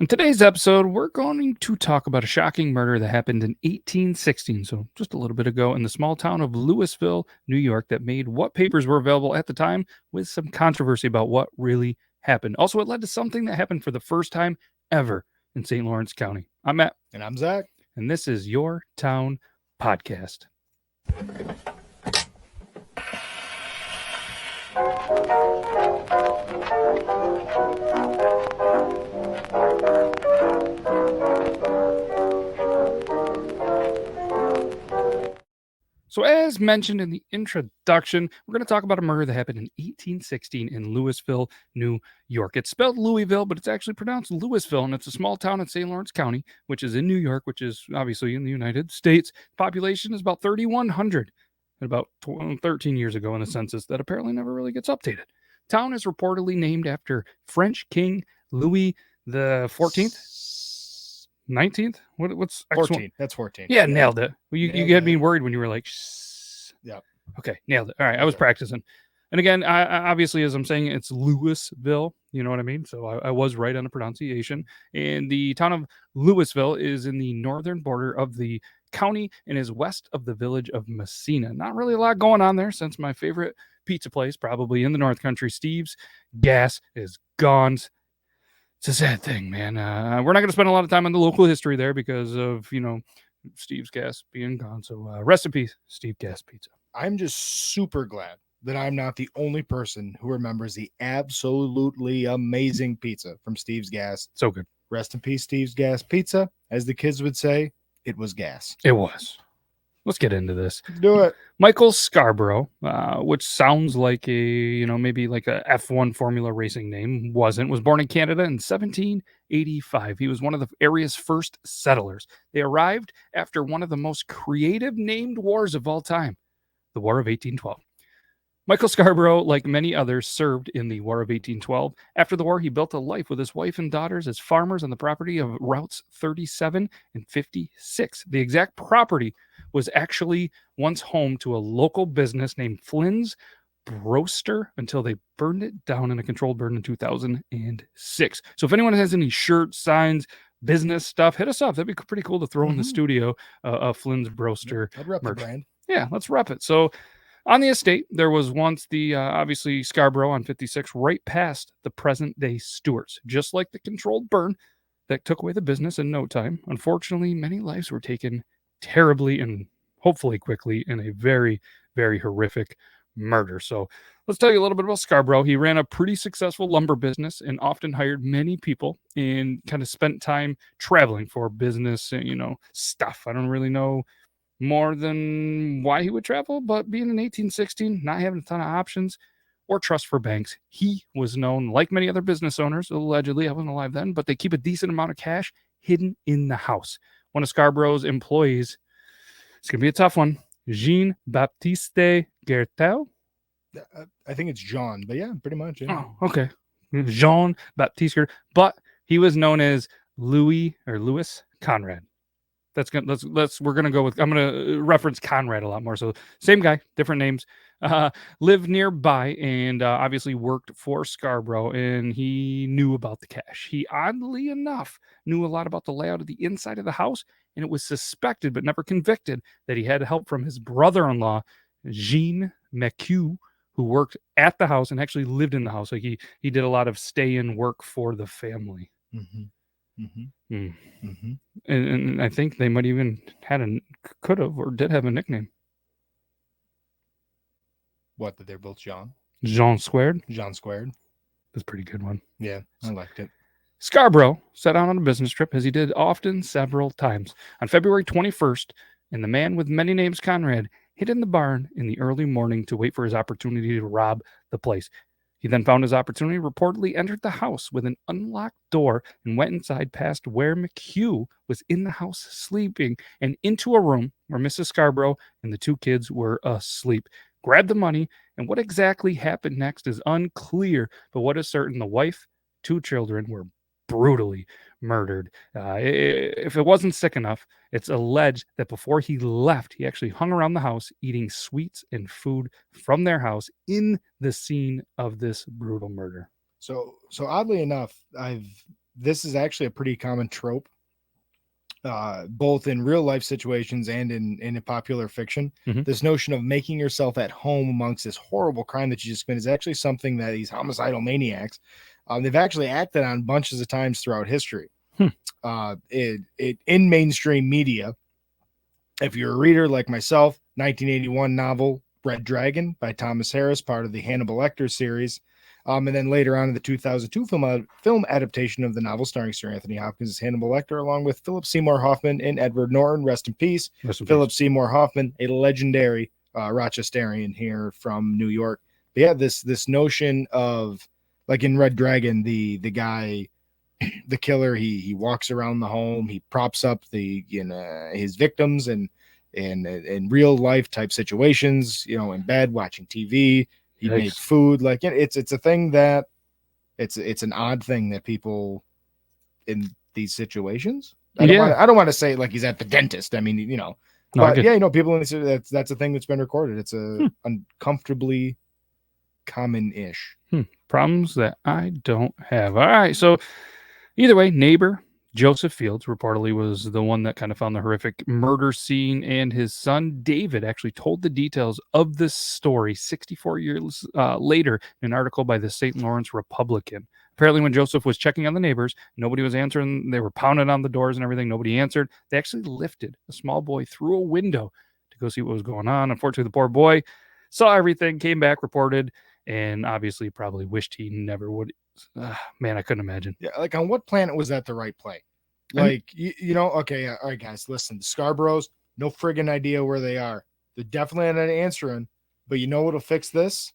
In today's episode, we're going to talk about a shocking murder that happened in 1816, so just a little bit ago, in the small town of Louisville, New York, that made what papers were available at the time with some controversy about what really happened. Also, it led to something that happened for the first time ever in St. Lawrence County. I'm Matt. And I'm Zach. And this is Yore Town Podcast. So as mentioned in the introduction, we're going to talk about a murder that happened in 1816 in Louisville, New York. It's spelled Louisville, but it's actually pronounced Louisville, and it's a small town in St. Lawrence County, which is in New York, which is obviously in the United States. Population is about 3,100, about 13 years ago in the census that apparently never really gets updated. Town is reportedly named after French King Louis the 14th. 19th? What's 14? That's 14. Yeah, nailed it. You had me worried when you were like, yeah. Okay, nailed it. All right, I was practicing. And again, I obviously, as I'm saying, it's Louisville. You know what I mean? So I was right on the pronunciation. And the town of Louisville is in the northern border of the county and is west of the village of Messina. Not really a lot going on there, since my favorite pizza place, probably in the North Country, Steve's Gas, is gone. It's a sad thing, man. We're not going to spend a lot of time on the local history there because of, Steve's Gas being gone. So rest in peace, Steve Gas Pizza. I'm just super glad that I'm not the only person who remembers the absolutely amazing pizza from Steve's Gas. So good. Rest in peace, Steve's Gas Pizza. As the kids would say, it was gas. It was. Let's get into this. Do it. Michael Scarborough, which sounds like maybe like a F1 Formula racing name, was born in Canada in 1785. He was one of the area's first settlers. They arrived after one of the most creative named wars of all time, the War of 1812. Michael Scarborough, like many others, served in the War of 1812. After the war, he built a life with his wife and daughters as farmers on the property of routes 37 and 56. The exact property was actually once home to a local business named Flynn's Broster until they burned it down in a controlled burn in 2006. So if anyone has any shirts, signs, business stuff, hit us up. That'd be pretty cool to throw in the studio, Flynn's Broster. I'd rep the brand. Yeah, let's rep it. So on the estate, there was once the, obviously, Scarborough on 56, right past the present-day Stewarts. Just like the controlled burn that took away the business in no time. Unfortunately, many lives were taken terribly and hopefully quickly in a very, very horrific murder. So let's tell you a little bit about Scarborough. He ran a pretty successful lumber business and often hired many people and kind of spent time traveling for business, stuff. I don't really know more than why he would travel, but being in 1816, not having a ton of options or trust for banks, he was known, like many other business owners, allegedly, I wasn't alive then, but they keep a decent amount of cash hidden in the house. One of Scarborough's employees, it's going to be a tough one, Jean-Baptiste Gertel. I think it's John, but yeah, pretty much. Yeah. Oh, okay. Jean-Baptiste Gertel, but he was known as Louis Conrad. We're gonna go with, I'm gonna reference Conrad a lot more. So same guy, different names. Lived nearby and obviously worked for Scarborough, and he knew about the cash. He oddly enough knew a lot about the layout of the inside of the house, and it was suspected but never convicted that he had help from his brother-in-law, Jean McHugh, who worked at the house and actually lived in the house. Like he did a lot of stay-in work for the family. Mm-hmm. Mm-hmm. Mm-hmm. And I think they might even could have or did have a nickname. What, that they're both John? Jean Squared? Jean Squared. That's a pretty good one. Yeah, I liked it. Scarborough set out on a business trip, as he did often several times. On February 21st, and the man with many names, Conrad, hid in the barn in the early morning to wait for his opportunity to rob the place. He then found his opportunity, reportedly entered the house with an unlocked door and went inside past where McHugh was in the house sleeping and into a room where Mrs. Scarborough and the two kids were asleep. Grabbed the money, and what exactly happened next is unclear, but what is certain, the wife, two children were brutally murdered. If it wasn't sick enough, it's alleged that before he left, he actually hung around the house eating sweets and food from their house in the scene of this brutal murder. So oddly enough, I've this is actually a pretty common trope, both in real life situations and in popular fiction. Mhm. This notion of making yourself at home amongst this horrible crime that you just committed is actually something that these homicidal maniacs, they've actually acted on bunches of times throughout history. In mainstream media, if you're a reader like myself, 1981 novel Red Dragon by Thomas Harris, part of the Hannibal Lecter series. And then later on in the 2002 film adaptation of the novel starring Sir Anthony Hopkins as Hannibal Lecter, along with Philip Seymour Hoffman and Edward Norton. Rest in peace. Philip Seymour Hoffman, a legendary Rochesterian here from New York. But yeah, this notion of, like in Red Dragon, the guy, the killer, he walks around the home, he props up his victims and in real life type situations, in bed watching TV. He makes food. Like it's a thing that it's an odd thing that people in these situations. I don't want to say like he's at the dentist. I mean, but people that's a thing that's been recorded. It's a uncomfortably common-ish. Problems that I don't have. All right, so either way, neighbor Joseph Fields reportedly was the one that kind of found the horrific murder scene, and his son David actually told the details of this story 64 years later in an article by the St. Lawrence Republican. Apparently, when Joseph was checking on the neighbors, nobody was answering. They were pounding on the doors and everything. Nobody answered. They actually lifted a small boy through a window to go see what was going on. Unfortunately, the poor boy saw everything, came back, reported, and obviously probably wished he never would. Man, I couldn't imagine. Yeah, like on what planet was that the right play? Like, okay, all right, guys, listen, the Scarboroughs, no friggin' idea where they are. They're definitely not answering, but you know what'll fix this?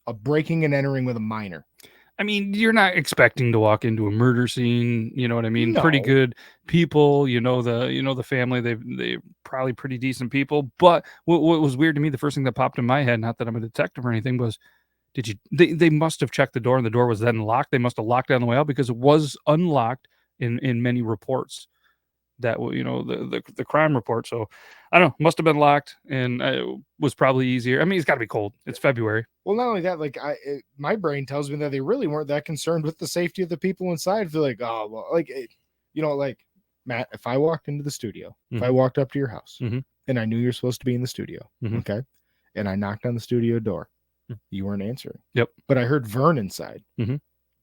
A breaking and entering with a minor. I mean, you're not expecting to walk into a murder scene, you know what I mean? No. Pretty good people, the family, they're probably pretty decent people. But what was weird to me, the first thing that popped in my head, not that I'm a detective or anything, was they must have checked the door and the door was then locked. They must have locked it on the way out because it was unlocked in many reports that the crime report. So I don't know, must have been locked, and it was probably easier. I mean, it's got to be cold. It's February. Well, not only that, like my brain tells me that they really weren't that concerned with the safety of the people inside. They're like, oh, well, like, like Matt, if I walked into the studio, if I walked up to your house and I knew you're supposed to be in the studio, okay, and I knocked on the studio door, you weren't answering. Yep. But I heard Vern inside.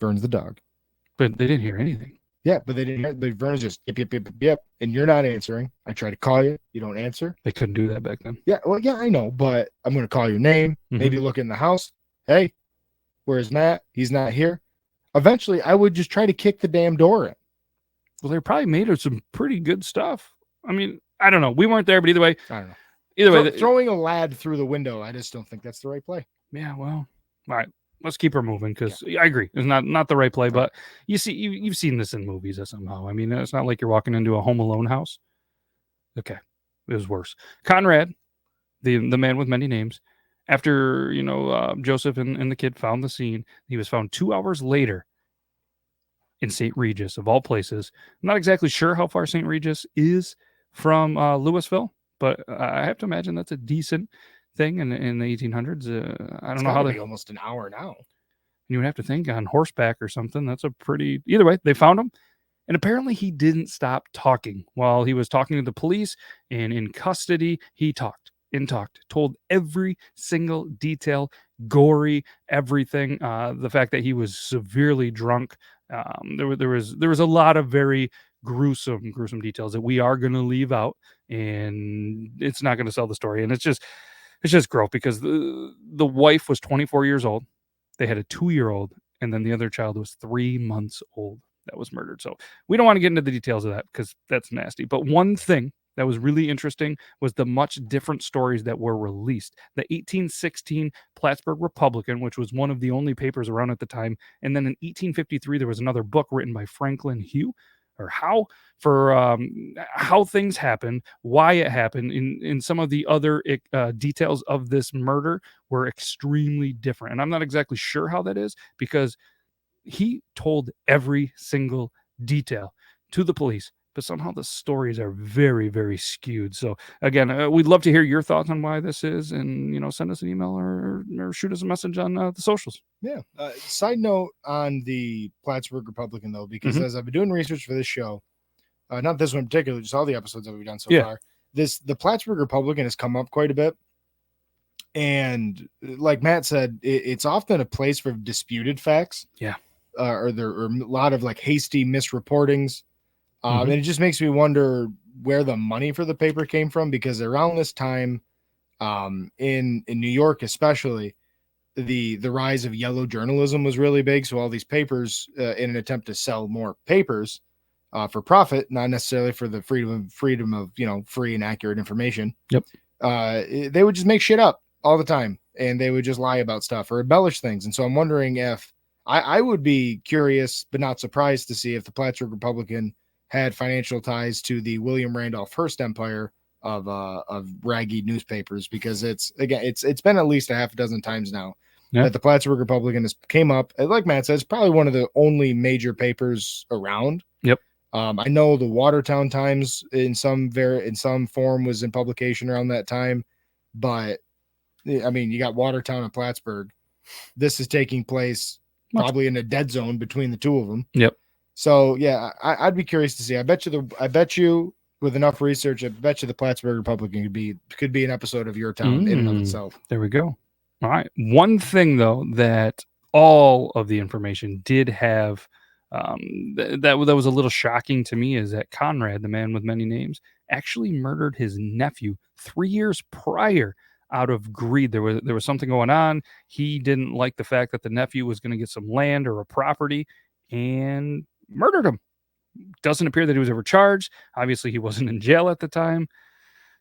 Vern's the dog. But they didn't hear anything. Yeah, but they didn't hear. But Vern's just yep, and you're not answering. I try to call you, you don't answer. They couldn't do that back then. Yeah, well, yeah, I know, but I'm going to call your name. Maybe look in the house. Hey, where's Matt? He's not here. Eventually, I would just try to kick the damn door in. Well, they're probably made of some pretty good stuff. I mean, I don't know. We weren't there, but either way, I don't know. Either way, throwing a lad through the window, I just don't think that's the right play. Yeah, well, all right. Let's keep her moving because I agree. It's not the right play, but you've seen this in movies somehow. I mean, it's not like you're walking into a Home Alone house. Okay, it was worse. Conrad, the man with many names, after Joseph and the kid found the scene, he was found 2 hours later in St. Regis, of all places. I'm not exactly sure how far St. Regis is from Louisville, but I have to imagine that's a decent thing in the 1800s. I don't know how they almost an hour now. You would have to think on horseback or something. That's a pretty. Either way, they found him, and apparently he didn't stop talking while he was talking to the police. And in custody, he talked, told every single detail, gory everything. The fact that he was severely drunk. There was a lot of very gruesome details that we are going to leave out, and it's not going to sell the story. And it's just gross because the wife was 24 years old. They had a 2-year-old, and then the other child was 3 months old that was murdered. So we don't want to get into the details of that because that's nasty. But one thing that was really interesting was the much different stories that were released. The 1816 Plattsburgh Republican, which was one of the only papers around at the time. And then in 1853, there was another book written by Franklin Hugh, or how things happened, why it happened, in some of the other details of this murder were extremely different. And I'm not exactly sure how that is because he told every single detail to the police, but somehow the stories are very, very skewed. So again, we'd love to hear your thoughts on why this is, and send us an email or shoot us a message on the socials. Yeah. Side note on the Plattsburgh Republican, though, because as I've been doing research for this show, not this one in particular, just all the episodes that we've done so far, the Plattsburgh Republican has come up quite a bit. And like Matt said, it's often a place for disputed facts. Yeah. Or there are a lot of like hasty misreportings. And it just makes me wonder where the money for the paper came from, because around this time, in New York especially, the rise of yellow journalism was really big. So all these papers, in an attempt to sell more papers for profit, not necessarily for the freedom of free and accurate information. Yep. They would just make shit up all the time, and they would just lie about stuff or embellish things. And so I'm wondering if I would be curious, but not surprised to see if the Plattsburgh Republican had financial ties to the William Randolph Hearst empire of raggy newspapers, because it's been at least a half a dozen times now that the Plattsburgh Republican has came up. Like Matt says, probably one of the only major papers around. Yep. I know the Watertown Times in some form was in publication around that time, but I mean, you got Watertown and Plattsburgh. This is taking place probably in a dead zone between the two of them. Yep. So yeah, I'd be curious to see. I bet you with enough research, I bet you the Plattsburgh Republican could be an episode of Yore Town in and of itself. There we go. All right. One thing though that all of the information did have that was a little shocking to me is that Conrad, the man with many names, actually murdered his nephew 3 years prior out of greed. There was something going on. He didn't like the fact that the nephew was going to get some land or a property, and murdered him. Doesn't appear that he was ever charged. Obviously, he wasn't in jail at the time.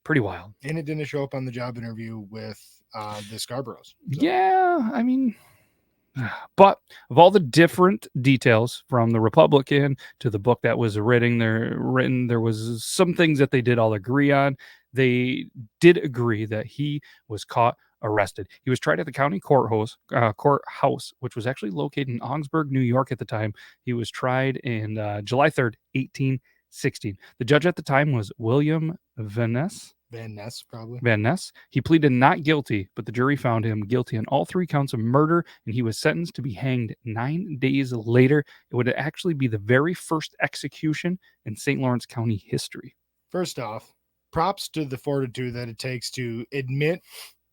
Pretty wild. And it didn't show up on the job interview with the Scarboroughs. So. Yeah, I mean, but of all the different details from the Republican to the book that was written, there was some things that they did all agree on. They did agree that he was caught, arrested. He was tried at the county courthouse, which was actually located in Augsburg, New York at the time. He was tried in July 3rd, 1816. The judge at the time was William Van Ness. He pleaded not guilty, but the jury found him guilty on all 3 counts of murder, and he was sentenced to be hanged 9 days later. It would actually be the very first execution in St. Lawrence County history. First off, props to the fortitude that it takes to admit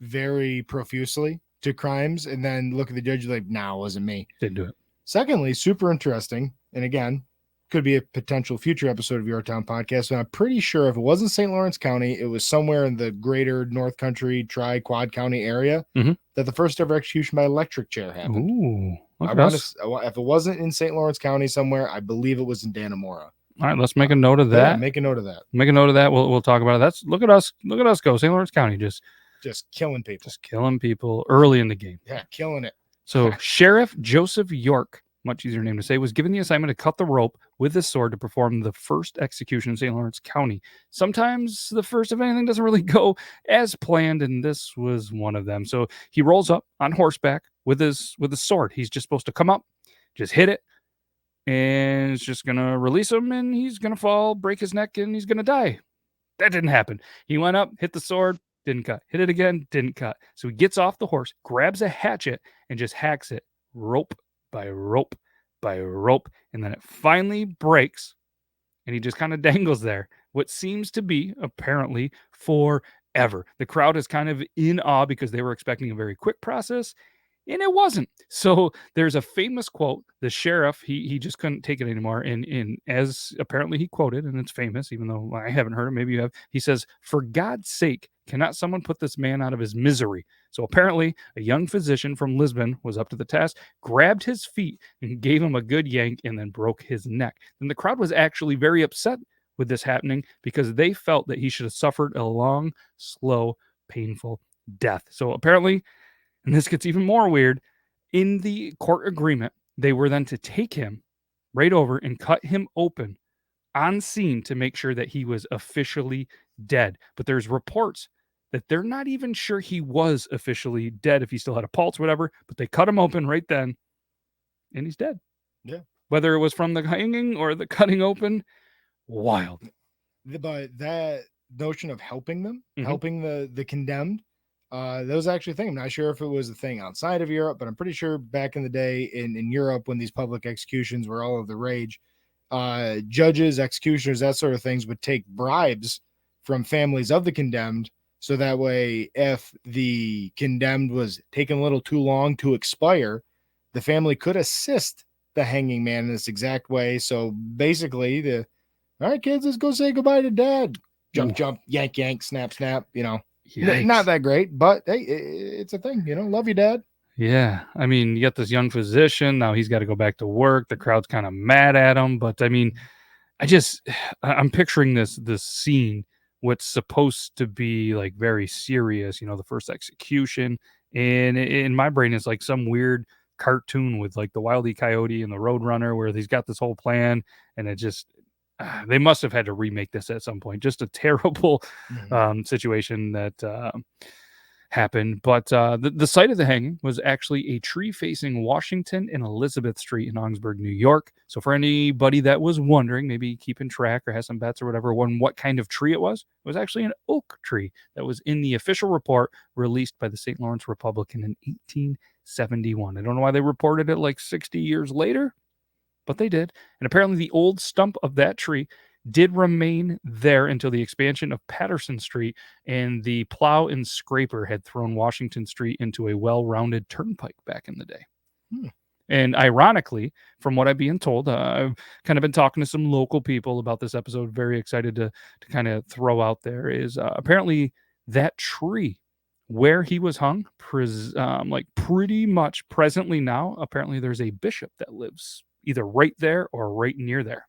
very profusely to crimes and then look at the judge like, nah, it wasn't me. Didn't do it. Secondly, super interesting. And again, could be a potential future episode of Yore Town Podcast. And I'm pretty sure if it wasn't St. Lawrence County, it was somewhere in the greater North Country, Quad County area that the first ever execution by electric chair happened. Ooh, if it wasn't in St. Lawrence County somewhere, I believe it was in Dannemora. All right, let's make a note of that. Yeah, make a note of that. We'll talk about it. Look at us go. St. Lawrence County just killing people. Just killing people early in the game. Yeah, killing it. So Sheriff Joseph York, much easier name to say, was given the assignment to cut the rope with his sword to perform the first execution in St. Lawrence County. Sometimes the first of anything doesn't really go as planned, and this was one of them. So he rolls up on horseback with his sword. He's just supposed to come up, just hit it, and it's just going to release him, and he's going to fall, break his neck, and he's going to die. That didn't happen. He went up, hit the sword, didn't cut. Hit it again, didn't cut. So he gets off the horse, grabs a hatchet, and just hacks it rope by rope by rope. And then it finally breaks, and he just kind of dangles there, what seems to be apparently forever. The crowd is kind of in awe because they were expecting a very quick process, and it wasn't. So there's a famous quote. The sheriff, he just couldn't take it anymore. And as apparently he quoted, and it's famous, even though I haven't heard it, maybe you have. He says, "For God's sake, cannot someone put this man out of his misery?" So apparently a young physician from Lisbon was up to the task, grabbed his feet and gave him a good yank, and then broke his neck. And the crowd was actually very upset with this happening because they felt that he should have suffered a long, slow, painful death. So apparently, and this gets even more weird, in the court agreement, they were then to take him right over and cut him open on scene to make sure that he was officially dead. But there's reports that they're not even sure he was officially dead, if he still had a pulse, whatever, but they cut him open right then, and he's dead. Yeah. Whether it was from the hanging or the cutting open, Wild. But that notion of helping them, Mhm. helping the condemned, that was actually a thing. I'm not sure if it was a thing outside of Europe, but I'm pretty sure back in the day in Europe, when these public executions were all of the rage, judges, executioners, that sort of things would take bribes from families of the condemned. So that way, if the condemned was taking a little too long to expire, the family could assist the hanging man in this exact way. So basically, all right, kids, let's go say goodbye to dad. Jump, Ooh. jump, yank, yank, snap, snap. Yikes. Not that great, but hey, it's a thing. Love you, dad. Yeah. I mean, you got this young physician. Now he's got to go back to work. The crowd's kind of mad at him. But I mean, I'm picturing this scene, what's supposed to be like very serious, the first execution. And in my brain, it's like some weird cartoon with like the Wile E. Coyote and the Roadrunner, where he's got this whole plan, and it just, they must have had to remake this at some point. Just a terrible situation that happened. But the site of the hanging was actually a tree facing Washington and Elizabeth Street in Augsburg, New York. So for anybody that was wondering, maybe keeping track or has some bets or whatever, what kind of tree it was actually an oak tree that was in the official report released by the St. Lawrence Republican in 1871. I don't know why they reported it like 60 years later, but they did. And apparently the old stump of that tree did remain there until the expansion of Patterson Street, and the plow and scraper had thrown Washington Street into a well-rounded turnpike back in the day. And ironically, from what I'm being told, I've kind of been talking to some local people about this episode, very excited to kind of throw out there, is apparently that tree where he was hung, like pretty much presently now, apparently there's a bishop that lives either right there or right near there.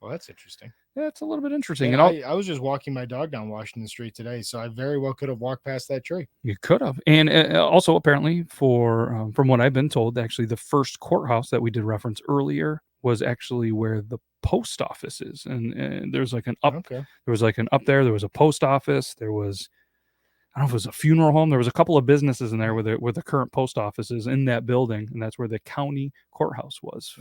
Well, that's interesting. Yeah, it's a little bit interesting. Yeah, And I was just walking my dog down Washington Street today, so I very well could have walked past that tree. You could have. And also, apparently, from what I've been told, actually, the first courthouse that we did reference earlier was actually where the post office is. And there's like an up. Okay. There was like an up there. There was a post office. There was, I don't know if it was a funeral home. There was a couple of businesses in there where the current post office is in that building, and that's where the county courthouse was.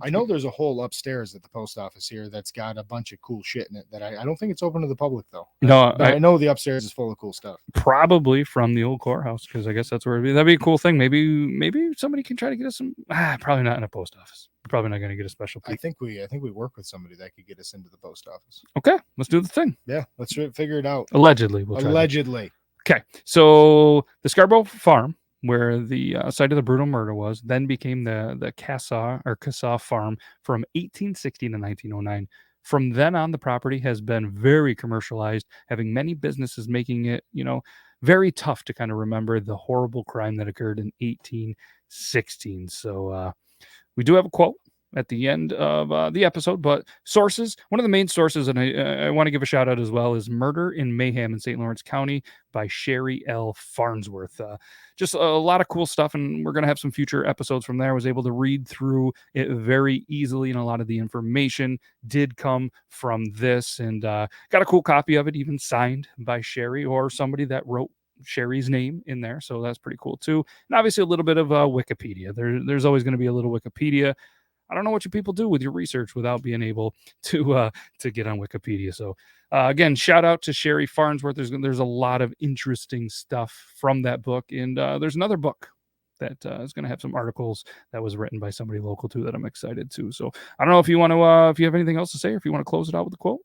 I know there's a whole upstairs at the post office here that's got a bunch of cool shit in it that I don't think it's open to the public, though. No, I know the upstairs is full of cool stuff. Probably from the old courthouse, because I guess that's where it'd be. That'd be a cool thing. Maybe somebody can try to get us some. Probably not in a post office. Probably not going to get a special peek. I think we work with somebody that could get us into the post office. Okay, let's do the thing. Yeah, let's figure it out. Allegedly, Allegedly. Okay, so the Scarborough farm, where the site of the brutal murder was, then became the Cassaw farm from 1860 to 1909. From then on, the property has been very commercialized, having many businesses making it, very tough to kind of remember the horrible crime that occurred in 1816. So we do have a quote at the end of the episode, but sources, one of the main sources, and I want to give a shout out as well, is Murder in Mayhem in St. Lawrence County by Sherry L. Farnsworth. Just a lot of cool stuff, and we're going to have some future episodes from there. I was able to read through it very easily, and a lot of the information did come from this, and got a cool copy of it, even signed by Sherry or somebody that wrote Sherry's name in there, so that's pretty cool too. And obviously a little bit of Wikipedia. There's always going to be a little Wikipedia. I don't know what you people do with your research without being able to get on Wikipedia. So again, shout out to Sherry Farnsworth. There's a lot of interesting stuff from that book, and there's another book that is going to have some articles that was written by somebody local too that I'm excited to. So I don't know if you want to, if you have anything else to say, or if you want to close it out with a quote.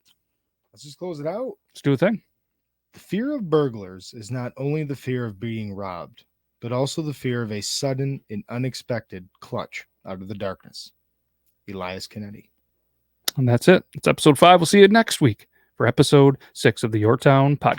Let's just close it out. Let's do a thing. The fear of burglars is not only the fear of being robbed, but also the fear of a sudden and unexpected clutch out of the darkness. Elias Kennedy. And that's it. It's episode 5. We'll see you next week for episode 6 of the Yore Town Podcast.